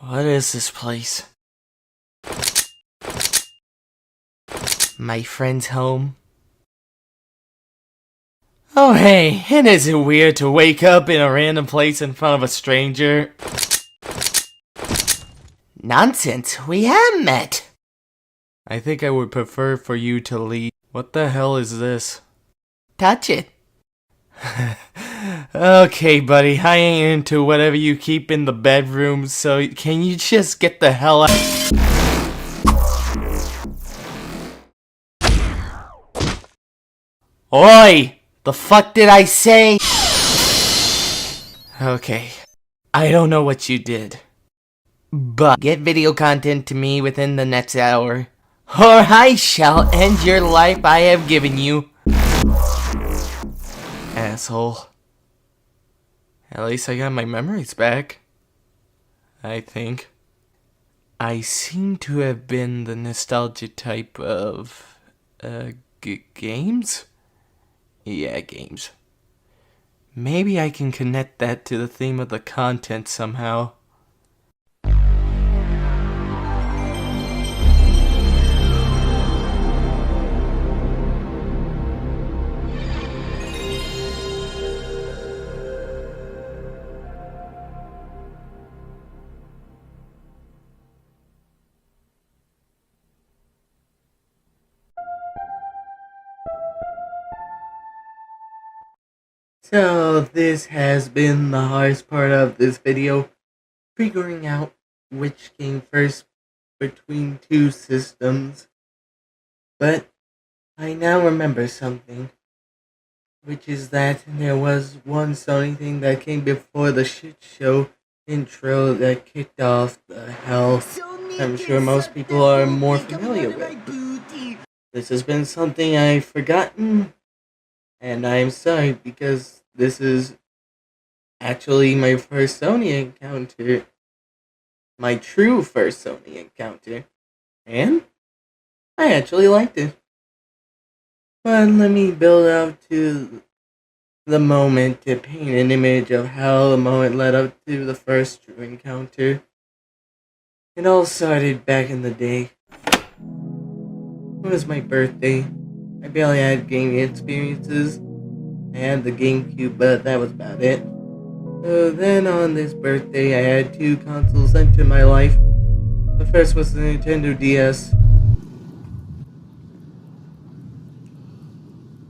What is this place? My friend's home? Oh hey, and is it weird to wake up in a random place in front of a stranger? Nonsense, we have met! I think I would prefer for you to leave. What the hell is this? Touch it. Okay, buddy, I ain't into whatever you keep in the bedroom, so can you just get the hell out? Oi! The fuck did I say? Okay, I don't know what you did, but get video content to me within the next hour, or I shall end your life I have given you. Asshole. At least I got my memories back. I think. I seem to have been the nostalgia type of, games? Yeah, games. Maybe I can connect that to the theme of the content somehow. So this has been the hardest part of this video, figuring out which came first between two systems. But I now remember something, which is that there was one Sony thing that came before the shit show intro that kicked off the hell I'm sure most people are more familiar with. This has been something I've forgotten, and I'm sorry because this is actually my first Sony encounter. My true first Sony encounter. And I actually liked it. But let me build up to the moment to paint an image of how the moment led up to the first true encounter. It all started back in the day. It was my birthday. I barely had gaming experiences. I had the GameCube, but that was about it. So then on this birthday, I had two consoles enter my life. The first was the Nintendo DS.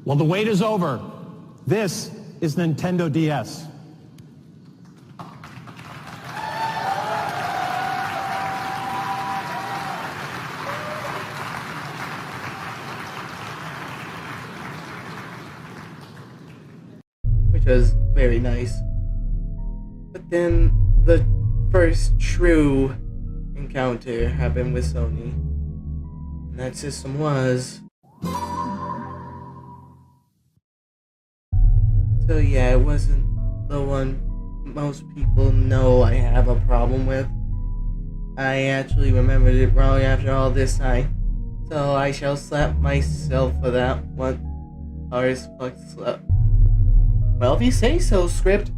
Well, the wait is over. This is Nintendo DS. Which was very nice. But then the first true encounter happened with Sony. And that system was... So yeah, it wasn't the one most people know I have a problem with. I actually remembered it wrong after all this time. So I shall slap myself for that one. Hard as fuck slap. Well, if you say so, script.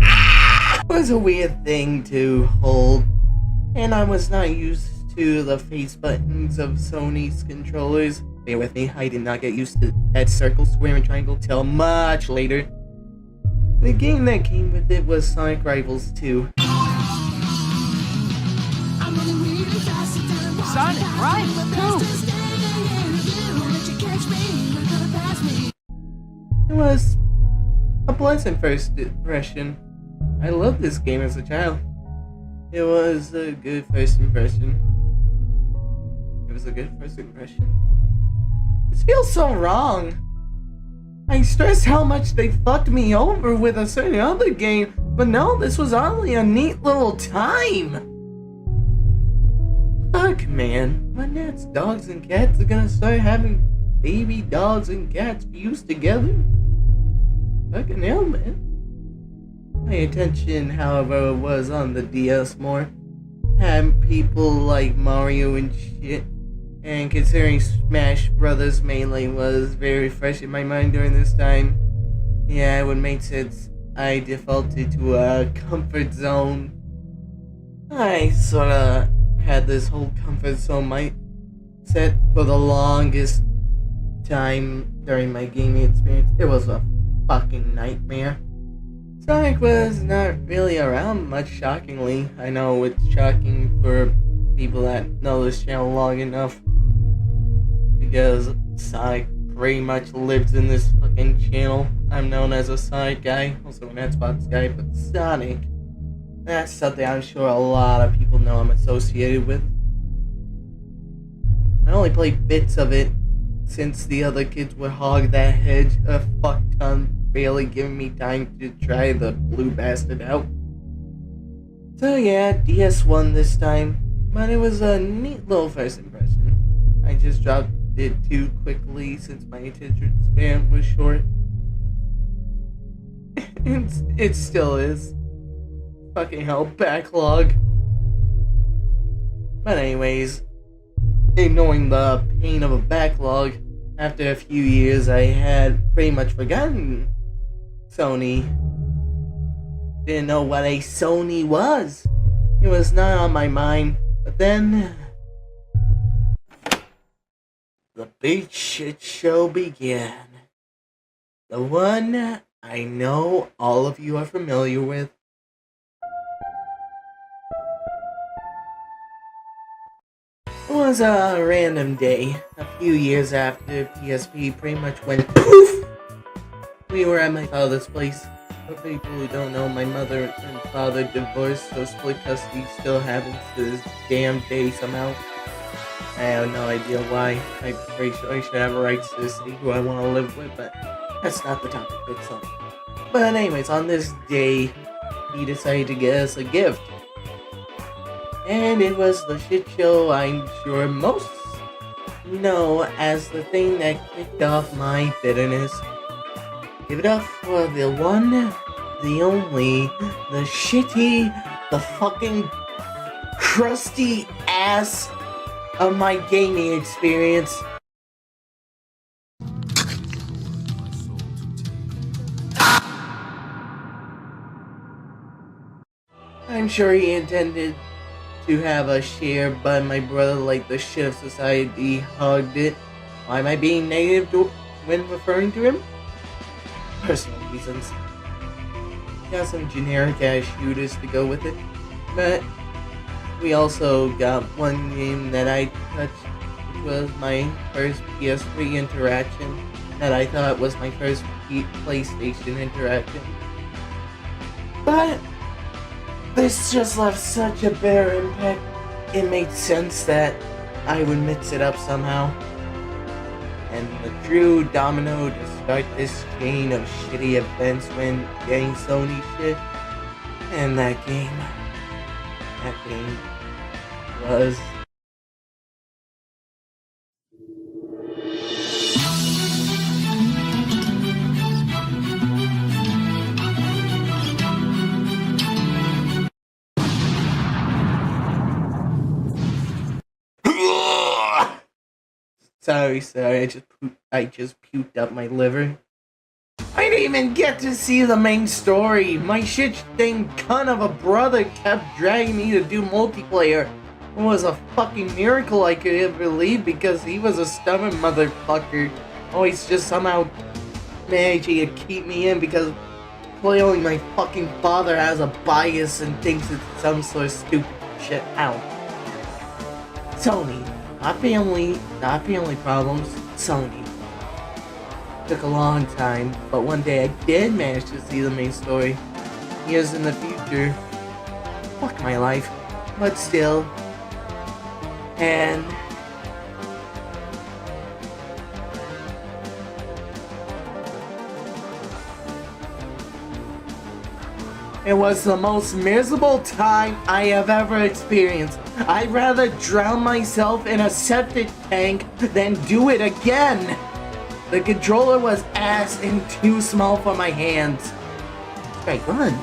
It was a weird thing to hold, and I was not used to the face buttons of Sony's controllers. Bear with me, I did not get used to that circle, square, and triangle till much later. The game that came with it was Sonic Rivals 2. Sonic Rivals 2? It was a pleasant first impression. I loved this game as a child. It was a good first impression. This feels so wrong. I stressed how much they fucked me over with a certain other game, but no, this was only a neat little time. Fuck, man. When that's dogs and cats are gonna start having baby dogs and cats fused together? Fucking hell, man. My attention, however, was on the DS more. Had people like Mario and shit. And considering Smash Brothers mainly was very fresh in my mind during this time, yeah, it would make sense I defaulted to a comfort zone. I sorta had this whole comfort zone mindset for the longest time during my gaming experience. It was a fucking nightmare. Sonic was not really around much, shockingly. I know it's shocking for people that know this channel long enough, because Sonic pretty much lives in this fucking channel. I'm known as a Sonic guy, also an Xbox guy, but Sonic, that's something I'm sure a lot of people know I'm associated with. I only played bits of it since the other kids would hog that hedge a fuck ton, barely giving me time to try the blue bastard out. So yeah, DS won this time, but it was a neat little first impression. I just dropped it too quickly since my attention span was short. It still is. Fucking hell, backlog. But anyways, ignoring the pain of a backlog, after a few years I had pretty much forgotten Sony. Didn't know what a Sony was. It was not on my mind. But then the big shit show began. The one I know all of you are familiar with. It was a random day, a few years after PSP pretty much went poof. We were at my father's place. For people who don't know, my mother and father divorced, so split custody still happens to this damn day somehow. I have no idea why. I'm pretty sure I should have rights to say who I want to live with, but that's not the topic for this song. But anyways, on this day, he decided to get us a gift. And it was the shit show I'm sure most know as the thing that kicked off my bitterness. Give it up for the one, the only, the shitty, the fucking crusty ass of my gaming experience. I'm sure he intended to have a share, but my brother, like the shit of society, hugged it. Why am I being negative when referring to him? Personal reasons. Got some generic ass shooters to go with it, but we also got one game that I touched, which was my first PS3 interaction, that I thought was my first PlayStation interaction. But this just left such a bitter impact, it made sense that I would mix it up somehow. And the true domino to start this chain of shitty events when getting Sony shit. And that game was Sorry, I just puked up my liver. I didn't even get to see the main story. My shit-stained cunt of a brother kept dragging me to do multiplayer. It was a fucking miracle I could ever leave because he was a stubborn motherfucker. Always just somehow managing to keep me in because clearly my fucking father has a bias and thinks it's some sort of stupid shit out. Sony. Not family problems, Sony. Took a long time, but one day I did manage to see the main story. Years in the future. Fuck my life. But still. And it was the most miserable time I have ever experienced. I'd rather drown myself in a septic tank than do it again. The controller was ass and too small for my hands. Strike one.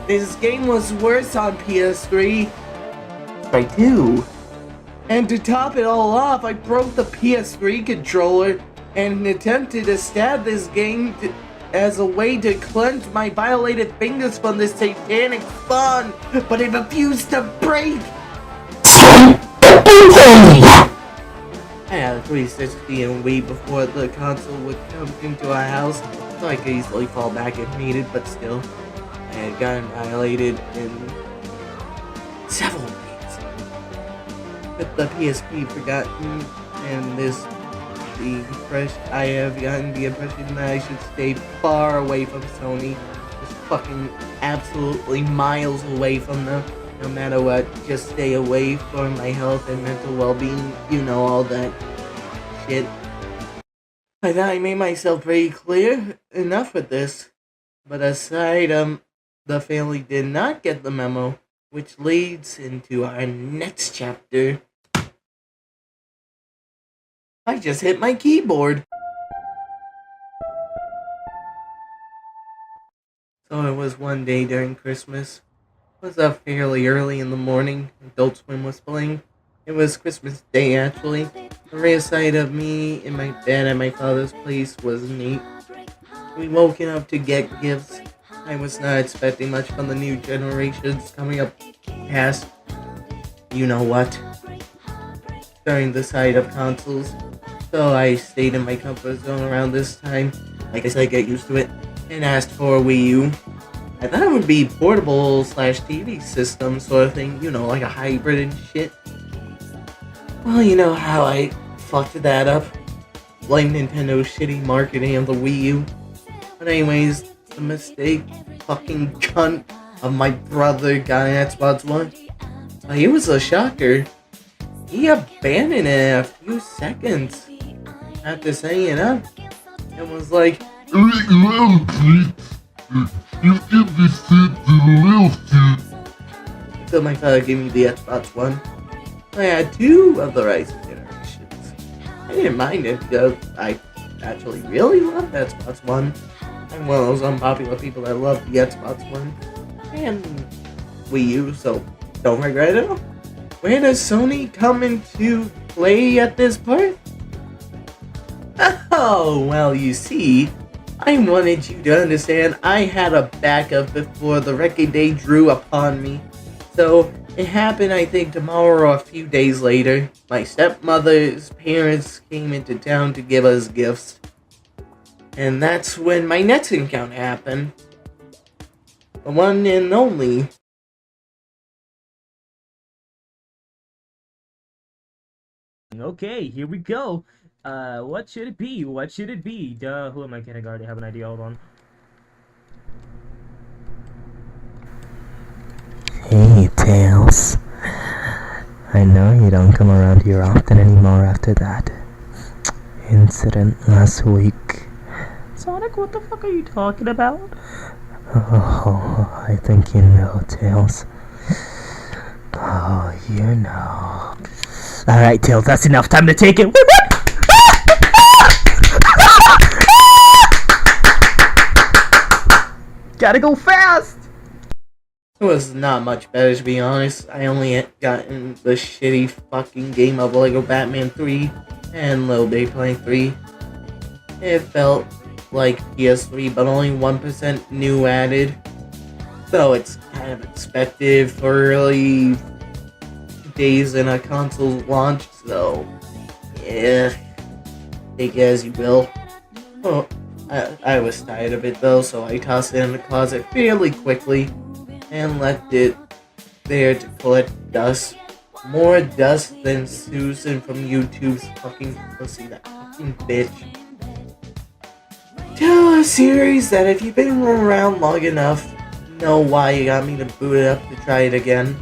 This game was worse on PS3. Strike two. And to top it all off, I broke the PS3 controller and attempted to stab this game as a way to cleanse my violated fingers from this satanic spawn, but it refused to break! I had a 360 and Wii before the console would come into our house, so I could easily fall back if needed, but still, I had gotten violated in several ways. With the PSP forgotten, and this I have gotten the impression that I should stay far away from Sony, just fucking absolutely miles away from them. No matter what, just stay away from my health and mental well-being, you know, all that shit. I thought I made myself pretty clear enough with this, but aside, the family did not get the memo, which leads into our next chapter. I just hit my keyboard. So it was one day during Christmas. Was up fairly early in the morning. Adult Swim was playing. It was Christmas Day, actually. The rear side of me in my bed at my father's place was neat. We woken up to get gifts. I was not expecting much from the new generations coming up past, you know what, during the side of consoles. So I stayed in my comfort zone around this time. Like I said, get used to it. And asked for a Wii U. I thought it would be portable / TV system sort of thing, you know, like a hybrid and shit. Well, you know how I fucked that up. Blame Nintendo's shitty marketing of the Wii U. But anyways, the mistake fucking cunt of my brother got an Xbox One. He was a shocker. He abandoned it in a few seconds after setting it up. And was like, until my father gave me the Xbox One. I had 2 of the rising generations. I didn't mind it because I actually really loved Xbox One. I'm one of those unpopular people that love the Xbox One and Wii U, so don't regret it. Where does Sony come into play at this part? Oh, well, you see, I wanted you to understand I had a backup before the record day drew upon me. So, it happened, I think, tomorrow or a few days later. My stepmother's parents came into town to give us gifts. And that's when my next encounter happened. The one and only. Okay, here we go. What should it be? What should it be? Who am I kidding? I already have an idea. Hold on. Hey, Tails. I know you don't come around here often anymore after that incident last week. Sonic, what the fuck are you talking about? Oh, I think you know, Tails. Oh, you know. Alright, Tails, that's enough. Time to take it. Wait, what? Gotta go fast! It was not much better, to be honest. I only had gotten the shitty fucking game of Lego Batman 3 and Little Big Planet 3. It felt like PS3, but only 1% new added. So it's kind of expected for early days in a console's launch, so yeah, take it as you will. Oh, I was tired of it though, so I tossed it in the closet fairly quickly and left it there to collect dust. More dust than Susan from YouTube's fucking pussy, that fucking bitch. Tell a series that if you've been around long enough, you know why you got me to boot it up to try it again.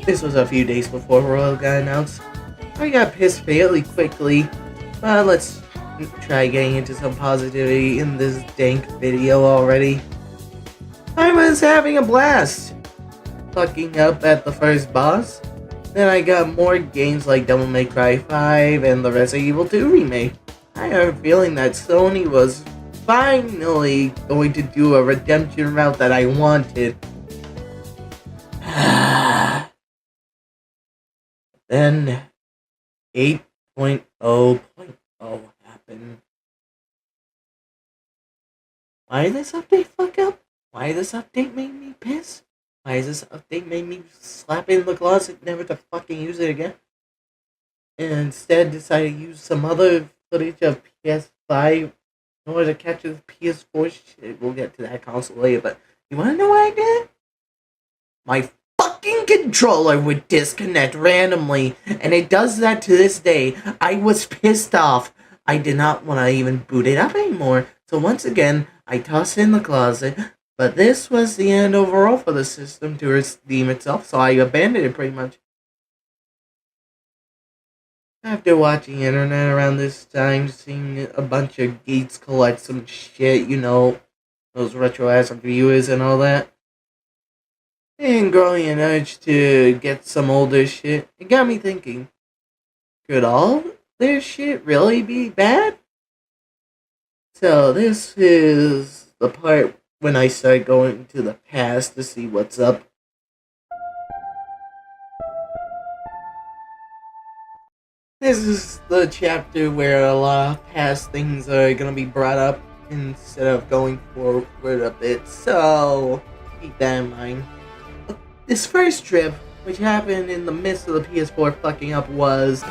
This was a few days before Royal got announced. I got pissed fairly quickly, but let's try getting into some positivity in this dank video already. I was having a blast fucking up at the first boss. Then I got more games like Devil May Cry 5 and the Resident Evil 2 remake. I have a feeling that Sony was finally going to do a redemption route that I wanted. Then 8.0.0 happened. Why did this update fuck up? Why did this update make me piss? Why does this update make me slap it in the closet never to fucking use it again? And instead decided to use some other footage of PS5 in order to catch the PS4 shit. We'll get to that console later, but you wanna know what I did? My fucking controller would disconnect randomly, and it does that to this day. I was pissed off. I did not want to even boot it up anymore, so once again, I tossed it in the closet. But this was the end overall for the system to redeem itself, so I abandoned it pretty much. After watching internet around this time, seeing a bunch of geeks collect some shit, you know, those retro-ass reviewers and all that, and growing an urge to get some older shit, it got me thinking, could all their shit really be bad? So this is the part when I start going to the past to see what's up. This is the chapter where a lot of past things are gonna be brought up instead of going forward a bit, so keep that in mind. This first trip, which happened in the midst of the PS4 fucking up, was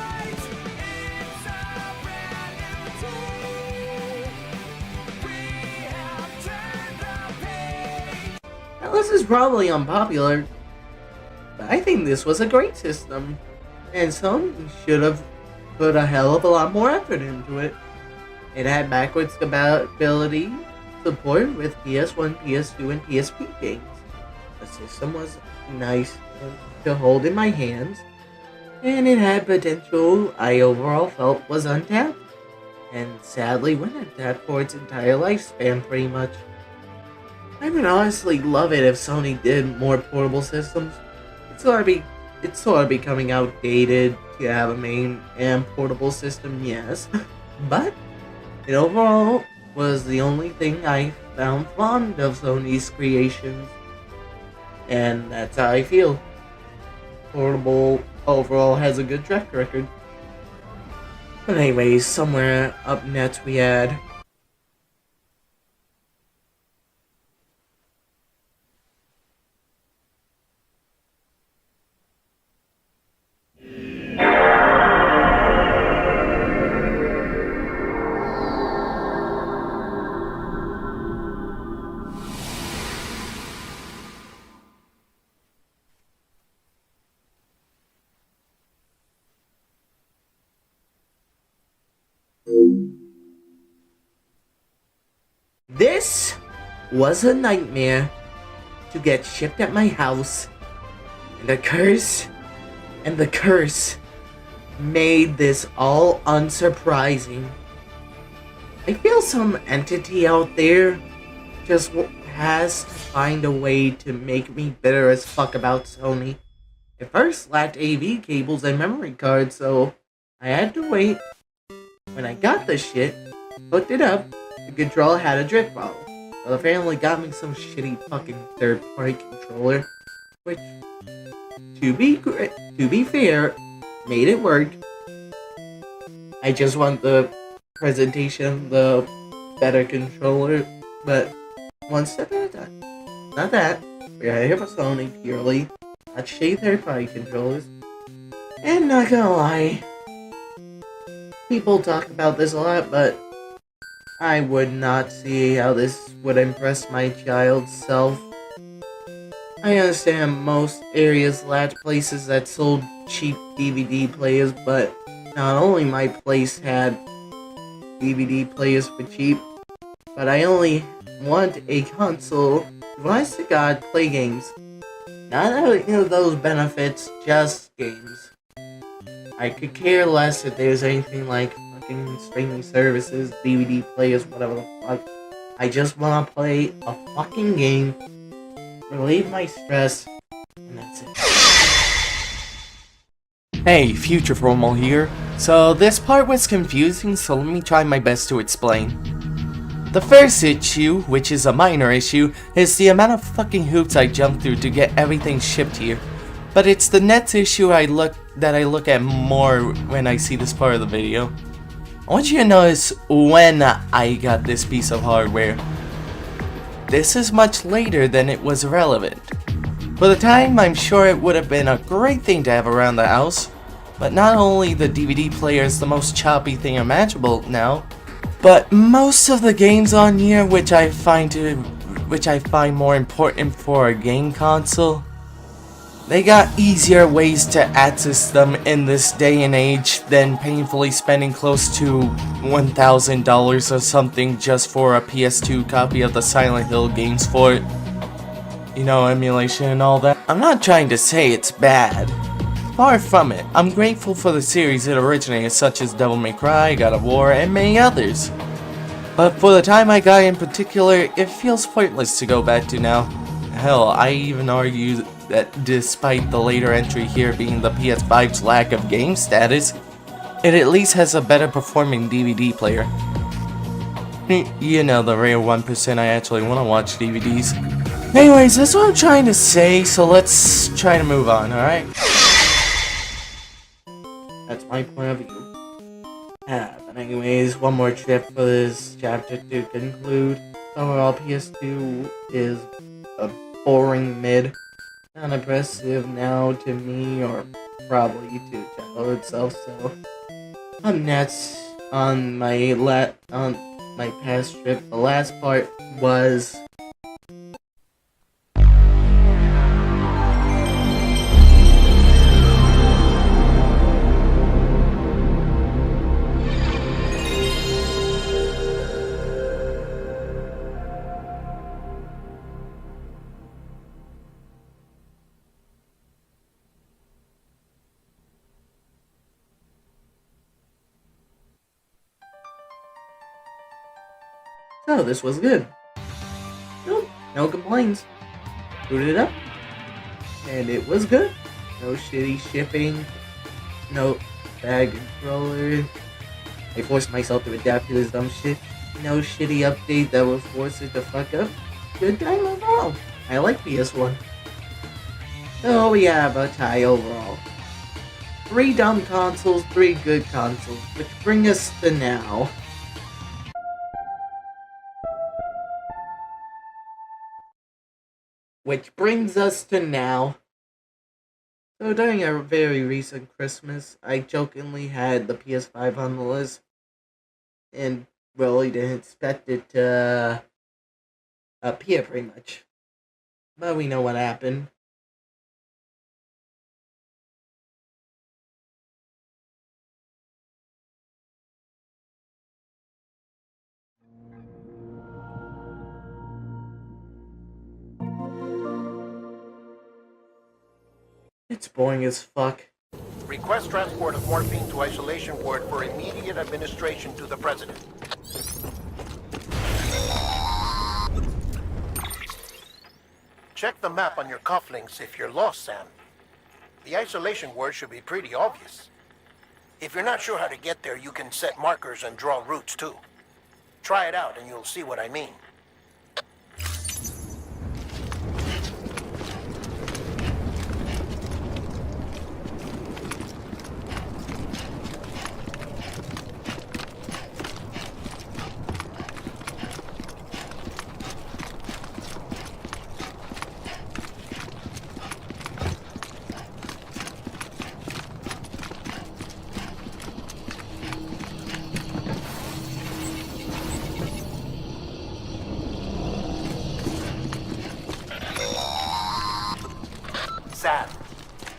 now, this is probably unpopular, but I think this was a great system, and some should have put a hell of a lot more effort into it. It had backwards compatibility support with PS1, PS2, and PSP games. The system was nice to hold in my hands, and it had potential I overall felt was untapped, and sadly went untapped for its entire lifespan pretty much. I would honestly love it if Sony did more portable systems. It's sort of becoming outdated to have a main and portable system, yes, but it overall was the only thing I found fond of Sony's creations, and that's how I feel. Portable overall has a good track record. But anyways, somewhere up next we had this was a nightmare to get shipped at my house, and the curse made this all unsurprising. I feel some entity out there just has to find a way to make me bitter as fuck about Sony. It first lacked AV cables and memory cards, so I had to wait. When I got the shit, hooked it up, the controller had a drift bottle. So the family got me some shitty fucking third-party controller, which, to be fair, made it work. I just want the presentation of the better controller, but one step at a time. Not that. We're here for Sony purely, not shitty third-party controllers. And not gonna lie, people talk about this a lot, but I would not see how this would impress my child's self. I understand most areas lacked places that sold cheap DVD players, but not only my place had DVD players for cheap, but I only want a console who wants to God play games. Not any of those benefits, just games. I could care less if there's anything like fucking streaming services, DVD players, whatever the fuck. I just wanna play a fucking game, relieve my stress, and that's it. Hey, Future Formal here. So this part was confusing, so let me try my best to explain. The first issue, which is a minor issue, is the amount of fucking hoops I jumped through to get everything shipped here. But it's the next issue I look at more when I see this part of the video. I want you to notice when I got this piece of hardware. This is much later than it was relevant. For the time, I'm sure it would have been a great thing to have around the house. But not only the DVD player is the most choppy thing imaginable now, but most of the games on here, which I find more important for a game console, they got easier ways to access them in this day and age than painfully spending close to $1,000 or something just for a PS2 copy of the Silent Hill games for it. You know, emulation and all that. I'm not trying to say it's bad. Far from it. I'm grateful for the series it originated, such as Devil May Cry, God of War, and many others. But for the time I got in particular, it feels pointless to go back to now. Hell, I even argue that despite the later entry here being the PS5's lack of game status, it at least has a better performing DVD player. You know, the rare 1% I actually want to watch DVDs. Anyways, that's what I'm trying to say, so let's try to move on, alright? That's my point of view. But anyways, one more trip for this chapter to conclude. Overall, PS2 is a boring mid. Not impressive now to me, or probably to Channel itself, so. Next, on my past trip, the last part was so this was good. Nope, no complaints. Booted it up, and it was good. No shitty shipping, no bad controller. I forced myself to adapt to this dumb shit. No shitty update that will force it to fuck up. Good time overall. I like PS1. So we have a tie overall. 3 dumb consoles, 3 good consoles, which bring us to now. Which brings us to now. So during a very recent Christmas, I jokingly had the PS5 on the list. And really didn't expect it to appear pretty much. But we know what happened. It's boring as fuck. Request transport of morphine to isolation ward for immediate administration to the president. Check the map on your cufflinks if you're lost, Sam. The isolation ward should be pretty obvious. If you're not sure how to get there, you can set markers and draw routes too. Try it out and you'll see what I mean. Sam,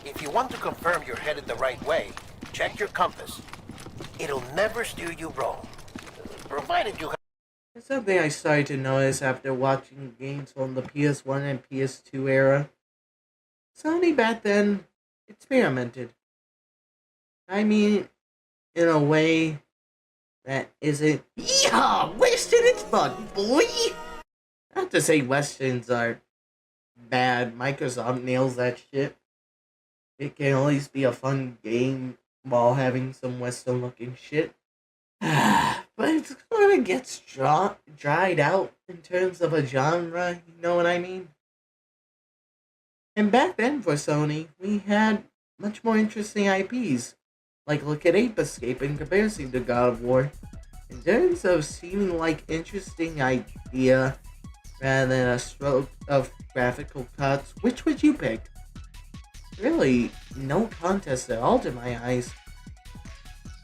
if you want to confirm you're headed the right way, check your compass. It'll never steer you wrong. Provided you have... It's something I started to notice after watching games from the PS1 and PS2 era. Sony back then experimented. I mean, in a way, that isn't. Yeah, Western it's fun, boy! Not to say Westerns are bad, Microsoft nails that shit. It can at least be a fun game while having some Western looking shit. But it's gonna get dried out in terms of a genre, you know what I mean? And back then for Sony, we had much more interesting IPs. Like look at Ape Escape in comparison to God of War. In terms of seeming like interesting idea rather than a stroke of graphical cuts, which would you pick? Really, no contest at all to my eyes.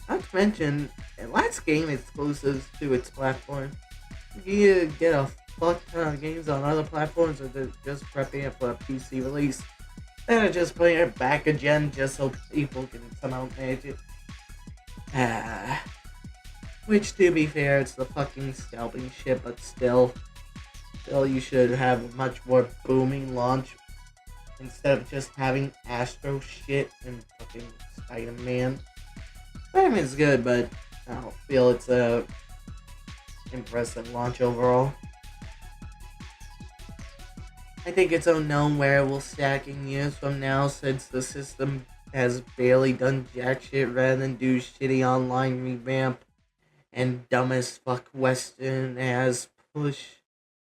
Not to mention, it lets game exclusives to its platform. You get a fuck ton of games on other platforms, or they're just prepping it for a PC release. They're just putting it back a gen just so people can somehow manage it. Which, to be fair, it's the fucking scalping shit, but still you should have a much more booming launch instead of just having Astro shit and fucking Spider-Man. Spider-Man's good, but I don't feel it's a impressive launch overall. I think it's unknown where it will stack in years from now, since the system has barely done jack shit rather than do shitty online revamp and dumb as fuck Western as push,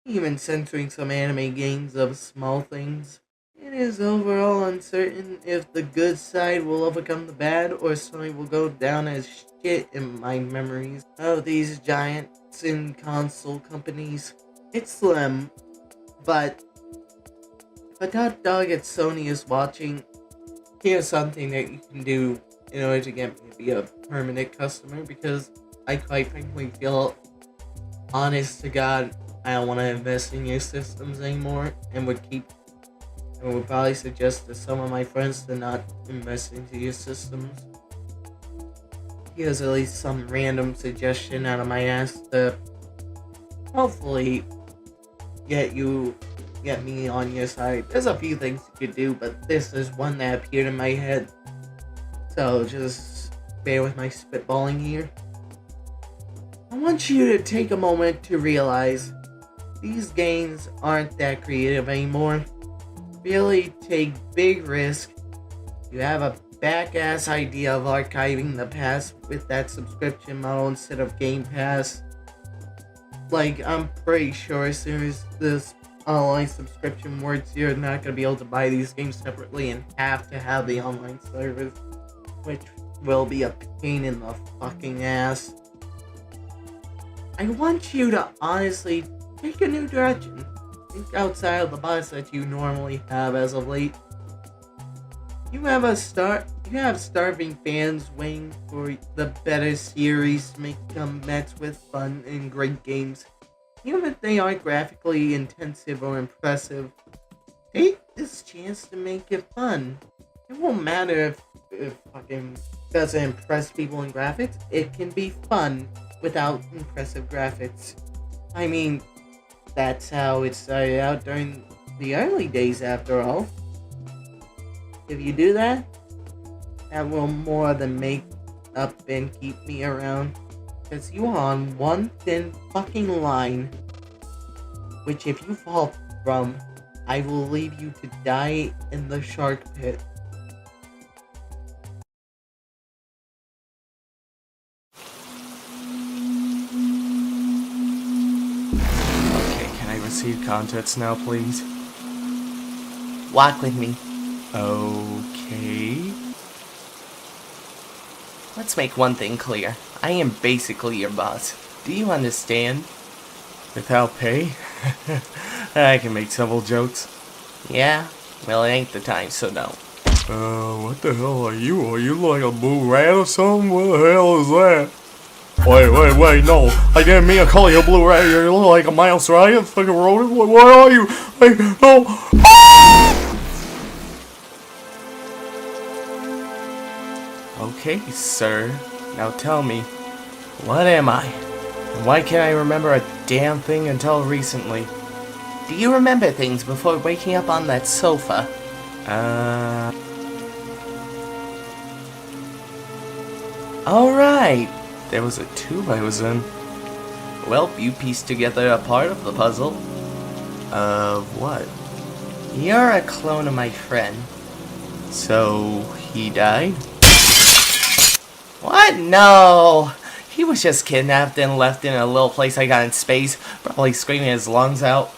even censoring some anime games of small things. It is overall uncertain if the good side will overcome the bad, or Sony will go down as shit in my memories of these giants in console companies. It's slim, but if a top dog at Sony is watching, here's something that you can do in order to get me to be a permanent customer, because I quite frankly feel, honest to God, I don't want to invest in your systems anymore, and would probably suggest to some of my friends to not invest into your systems. Here's at least some random suggestion out of my ass to hopefully get me on your side. There's a few things you could do, but this is one that appeared in my head. So just bear with my spitballing here. I want you to take a moment to realize these games aren't that creative anymore. Really take big risk. You have a back-ass idea of archiving the past with that subscription model instead of Game Pass. Like, I'm pretty sure as soon as this online subscription works, you're not going to be able to buy these games separately and have to have the online service, which will be a pain in the fucking ass. I want you to honestly take a new direction. Think outside of the box that you normally have as of late. You have starving fans waiting for the better series to make comebacks with fun and great games. Even if they aren't graphically intensive or impressive, take this chance to make it fun. It won't matter if it fucking doesn't impress people in graphics. It can be fun without impressive graphics. I mean, that's how it started out during the early days, after all. If you do that, that will more than make up and keep me around. Because you are on one thin fucking line, which if you fall from, I will leave you to die in the shark pit. Receive contents now, please. Walk with me. Okay. Let's make one thing clear. I am basically your boss. Do you understand? Without pay? I can make several jokes. Yeah? Well, it ain't the time, so no. What the hell are you? Are you like a blue rat or something? What the hell is that? Wait, no. I didn't mean to call you a blue rat. You look like a mouse, right? Fucking rodent. What are you? Wait, no. Okay, sir. Now tell me, what am I? And why can't I remember a damn thing until recently? Do you remember things before waking up on that sofa? Alright. there was a tube I was in. Well, you pieced together a part of the puzzle. Of what? You're a clone of my friend. So, he died? What? No! He was just kidnapped and left in a little place I got in space, probably screaming his lungs out.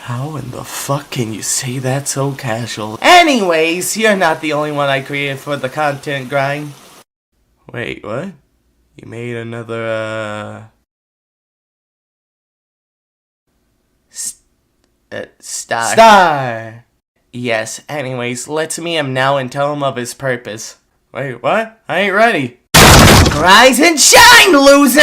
How in the fuck can you say that so casual? Anyways, you're not the only one I created for the content grind. Wait, what? You made another, Star! Yes, anyways, let's meet him now and tell him of his purpose. Wait, what? I ain't ready. Rise and shine, loser!